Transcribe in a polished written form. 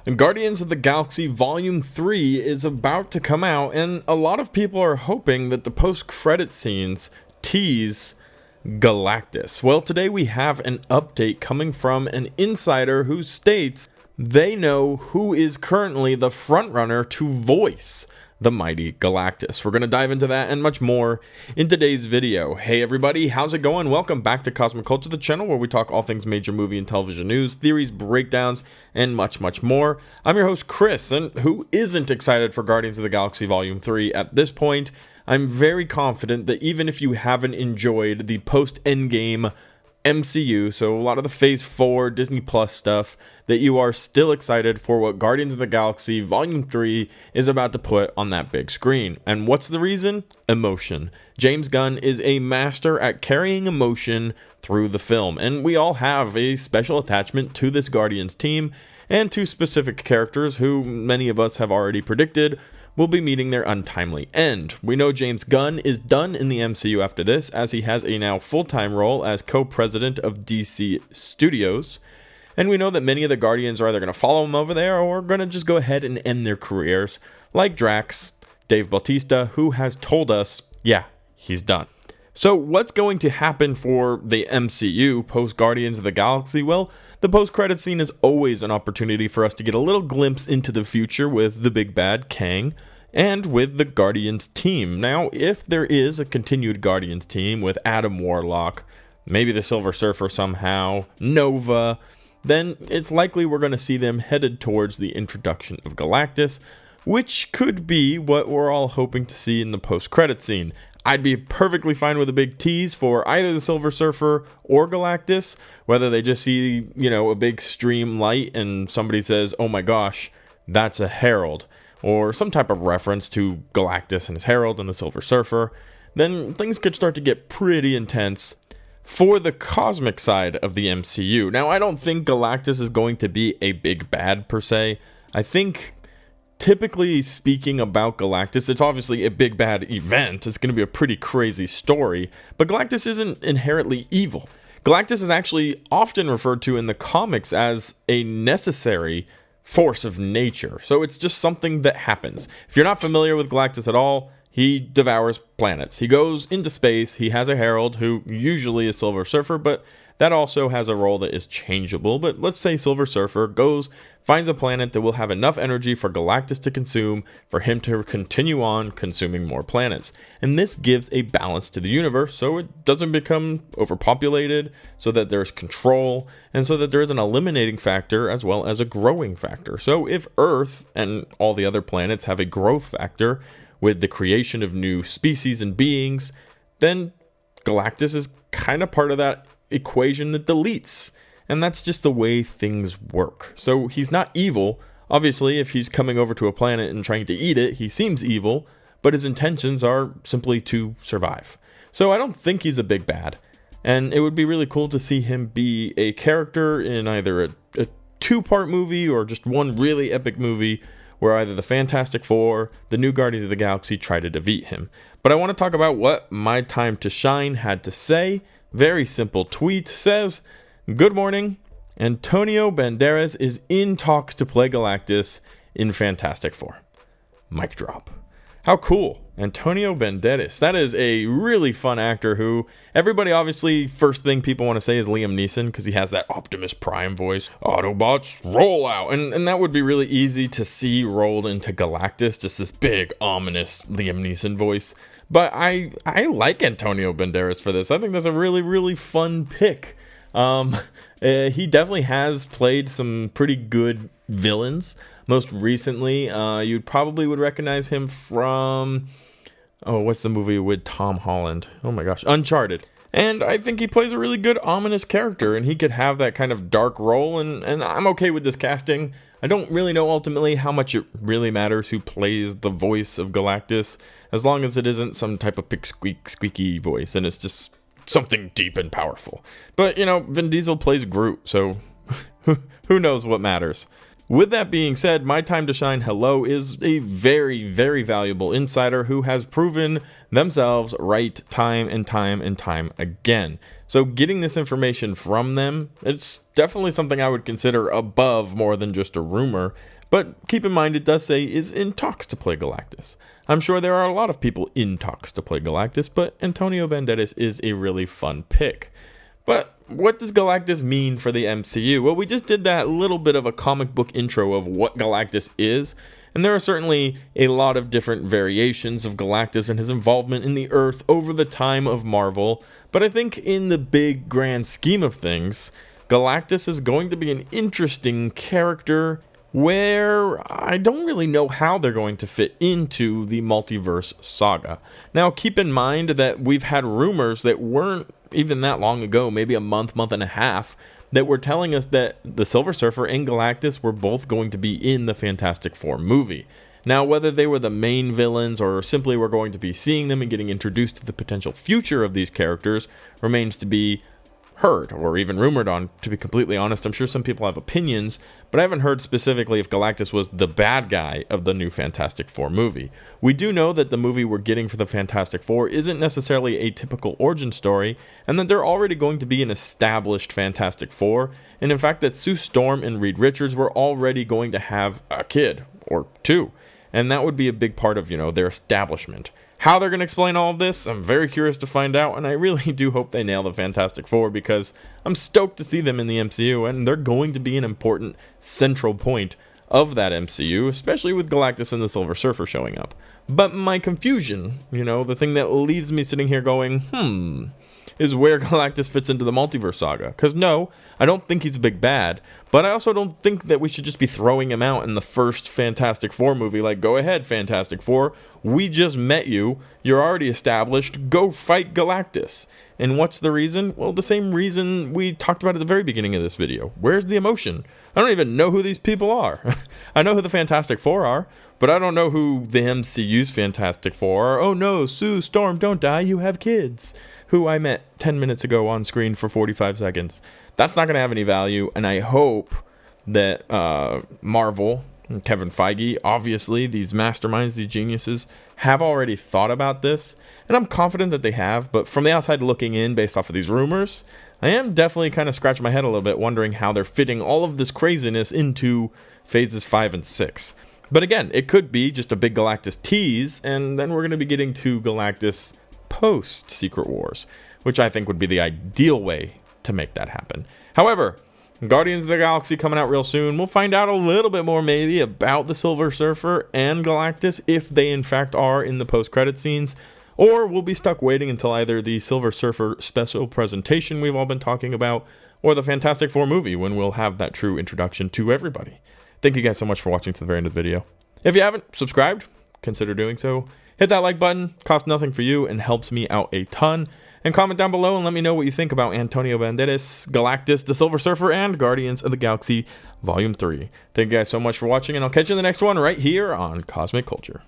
And Guardians of the Galaxy Volume 3 is about to come out, and a lot of people are hoping that the post-credit scenes tease Galactus. Well, today we have an update coming from an insider who states they know who is currently the frontrunner to voice the mighty Galactus. We're going to dive into that and much more in today's video. Hey everybody, how's it going? Welcome back to Cosmic Culture, the channel where we talk all things major movie and television news, theories, breakdowns, and much more. I'm your host Chris, and who isn't excited for Guardians of the Galaxy Volume 3 at this point? I'm very confident that even if you haven't enjoyed the post-Endgame MCU, so a lot of the Phase 4 Disney Plus stuff, that you are still excited for what Guardians of the Galaxy Volume 3 is about to put on that big screen. And what's the reason? Emotion. James Gunn is a master at carrying emotion through the film, and we all have a special attachment to this Guardians team and to specific characters who many of us have already predicted will be meeting their untimely end. We know James Gunn is done in the MCU after this, as he has a now full-time role as co-president of DC Studios. And we know that many of the Guardians are either going to follow him over there or going to just go ahead and end their careers, like Drax, Dave Bautista, who has told us, yeah, he's done. So what's going to happen for the MCU post-Guardians of the Galaxy? Well, the post-credit scene is always an opportunity for us to get a little glimpse into the future with the big bad Kang and with the Guardians team. Now, if there is a continued Guardians team with Adam Warlock, maybe the Silver Surfer somehow, Nova, then it's likely we're going to see them headed towards the introduction of Galactus, which could be what we're all hoping to see in the post-credit scene. I'd be perfectly fine with a big tease for either the Silver Surfer or Galactus, whether they just see, a big stream light and somebody says, oh my gosh, that's a herald, or some type of reference to Galactus and his herald and the Silver Surfer. Then things could start to get pretty intense for the cosmic side of the MCU. Now, I don't think Galactus is going to be a big bad per se. I think, typically speaking about Galactus, it's obviously a big bad event. It's going to be a pretty crazy story, but Galactus isn't inherently evil. Galactus is actually often referred to in the comics as a necessary force of nature. So it's just something that happens. If you're not familiar with Galactus at all, he devours planets. He goes into space. He has a herald who usually is Silver Surfer, but that also has a role that is changeable. But let's say Silver Surfer goes, finds a planet that will have enough energy for Galactus to consume, for him to continue on consuming more planets. And this gives a balance to the universe so it doesn't become overpopulated, so that there's control, and so that there is an eliminating factor as well as a growing factor. So if Earth and all the other planets have a growth factor with the creation of new species and beings, then Galactus is kind of part of that equation that deletes. And that's just the way things work. So he's not evil. Obviously, if he's coming over to a planet and trying to eat it, he seems evil, but his intentions are simply to survive. So I don't think he's a big bad. And it would be really cool to see him be a character in either a two-part movie or just one really epic movie where either the Fantastic Four, the new Guardians of the Galaxy try to defeat him. But I want to talk about what My Time to Shine had to say. Very simple tweet says, "Good morning. Antonio Banderas is in talks to play Galactus in Fantastic Four." Mic drop. How cool. Antonio Banderas. That is a really fun actor who everybody obviously, first thing people want to say is Liam Neeson because he has that Optimus Prime voice. Autobots, roll out. And that would be really easy to see rolled into Galactus, just this big, ominous Liam Neeson voice. But I like Antonio Banderas for this. I think that's a really fun pick. He definitely has played some pretty good villains. Most recently, you probably would recognize him from, what's the movie with Tom Holland? Oh my gosh, Uncharted. And I think he plays a really good ominous character, and he could have that kind of dark role, and I'm okay with this casting. I don't really know ultimately how much it really matters who plays the voice of Galactus, as long as it isn't some type of squeaky voice, and it's just something deep and powerful. But, Vin Diesel plays Groot, so who knows what matters. With that being said, my time to shine hello is a very, very valuable insider who has proven themselves right time and time again. So getting this information from them, it's definitely something I would consider above more than just a rumor. But keep in mind, it does say is in talks to play Galactus. I'm sure there are a lot of people in talks to play Galactus, but Antonio Banderas is a really fun pick. But what does Galactus mean for the MCU? Well, we just did that little bit of a comic book intro of what Galactus is, and there are certainly a lot of different variations of Galactus and his involvement in the Earth over the time of Marvel, but I think in the big grand scheme of things, Galactus is going to be an interesting character where I don't really know how they're going to fit into the multiverse saga. Now, keep in mind that we've had rumors that weren't even that long ago, maybe a month and a half, that were telling us that the Silver Surfer and Galactus were both going to be in the Fantastic Four movie. Now, whether they were the main villains or simply we're going to be seeing them and getting introduced to the potential future of these characters remains to be heard or even rumored on. To be completely honest, I'm sure some people have opinions, but I haven't heard specifically if Galactus was the bad guy of the new Fantastic Four movie. We do know that the movie we're getting for the Fantastic Four isn't necessarily a typical origin story, and that they're already going to be an established Fantastic Four, and in fact that Sue Storm and Reed Richards were already going to have a kid or two, and that would be a big part of, their establishment. How they're going to explain all of this, I'm very curious to find out, and I really do hope they nail the Fantastic Four because I'm stoked to see them in the MCU, and they're going to be an important central point of that MCU, especially with Galactus and the Silver Surfer showing up. But my confusion, the thing that leaves me sitting here going, is where Galactus fits into the multiverse saga. Because no, I don't think he's a big bad, but I also don't think that we should just be throwing him out in the first Fantastic Four movie. Like, go ahead, Fantastic Four, we just met you, you're already established, go fight Galactus. And what's the reason? Well, the same reason we talked about at the very beginning of this video. Where's the emotion? I don't even know who these people are. I know who the Fantastic Four are, but I don't know who the MCU's Fantastic Four are. Oh no, Sue Storm, don't die, you have kids. Who I met 10 minutes ago on screen for 45 seconds. That's not going to have any value, and I hope that Marvel and Kevin Feige, obviously, these masterminds, these geniuses, have already thought about this, and I'm confident that they have, but from the outside looking in, based off of these rumors, I am definitely kind of scratching my head a little bit, wondering how they're fitting all of this craziness into phases 5 and 6. But again, it could be just a big Galactus tease, and then we're going to be getting to Galactus post Secret Wars, which I think would be the ideal way to make that happen. However, Guardians of the Galaxy coming out real soon. We'll find out a little bit more maybe about the Silver Surfer and Galactus, if they in fact are in the post-credit scenes, or we'll be stuck waiting until either the Silver Surfer special presentation we've all been talking about, or the Fantastic Four movie, when we'll have that true introduction to everybody. Thank you guys so much for watching to the very end of the video. If you haven't subscribed, consider doing so. Hit that like button, costs nothing for you and helps me out a ton. And comment down below and let me know what you think about Antonio Banderas, Galactus, the Silver Surfer, and Guardians of the Galaxy Volume 3. Thank you guys so much for watching, and I'll catch you in the next one right here on Cosmic Culture.